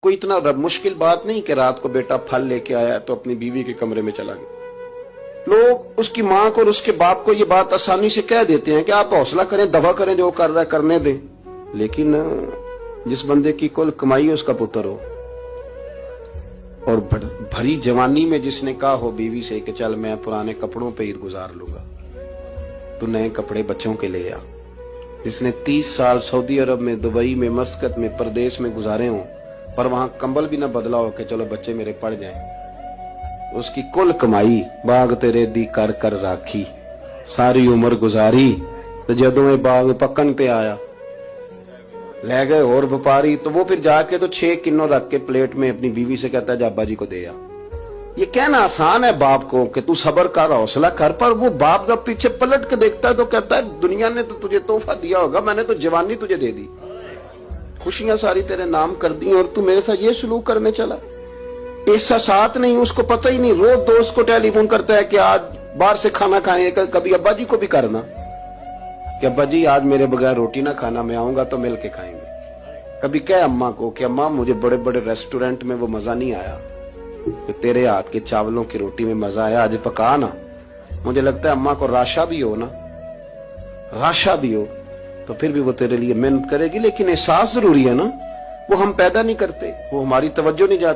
کوئی اتنا مشکل بات نہیں کہ رات کو بیٹا پھل لے کے آیا تو اپنی بیوی کے کمرے میں چلا گیا. لوگ اس کی ماں کو اور اس کے باپ کو یہ بات آسانی سے کہہ دیتے ہیں کہ آپ حوصلہ کریں، دفع کریں، جو کر رہا ہے کرنے دیں. لیکن جس بندے کی کل کمائی اس کا پتر ہو اور بھری جوانی میں جس نے کہا ہو بیوی سے کہ چل میں پرانے کپڑوں پہ عید گزار لوں گا، تو نئے کپڑے بچوں کے لے آ. جس نے 30 سال سعودی عرب میں، دبئی میں، مسقط میں، پردیس میں گزارے ہوں پر وہاں کمبل بھی نہ بدلا ہو کہ چلو بچے میرے پڑ جائیں، اس کی کل کمائی باغ تیرے دی کر کر راکھی، ساری عمر گزاری تو جدوں یہ باغ پکن تے آیا لے گئے اور وپاری، تو وہ پھر جا کے تو 6 کنوں رکھ کے پلیٹ میں اپنی بیوی سے کہتا ہے جا ابا جی کو دے آ. یہ کہنا آسان ہے باپ کو کہ تو صبر کر، حوصلہ کر، پر وہ باپ جب پیچھے پلٹ کے دیکھتا ہے تو کہتا ہے دنیا نے تو تجھے تحفہ دیا ہوگا، میں نے تو جوانی تجھے دے دی، خوشیاں ساری تیرے نام کر دی، اور تو میرے ساتھ یہ سلوک کرنے چلا. احساسات نہیں، اس کو پتہ ہی نہیں. روز دوست کو ٹیلی فون کرتا ہے کہ آج باہر سے کھانا کھائیں، کبھی ابا جی کو بھی کرنا کہ ابا جی آج میرے بغیر روٹی نہ کھانا، میں آؤں گا تو مل کے کھائیں گے. کبھی کہے اماں کو کہ اماں مجھے بڑے بڑے ریسٹورنٹ میں وہ مزہ نہیں آیا کہ تیرے ہاتھ کے چاولوں کی روٹی میں مزہ آیا، آج پکا نا. مجھے لگتا ہے اماں کو راشا بھی ہو نا، راشا بھی ہو تو پھر بھی وہ تیرے لیے محنت کرے گی. لیکن احساس ضروری ہے نا، وہ ہم پیدا نہیں کرتے، وہ ہماری توجہ نہیں جاتی.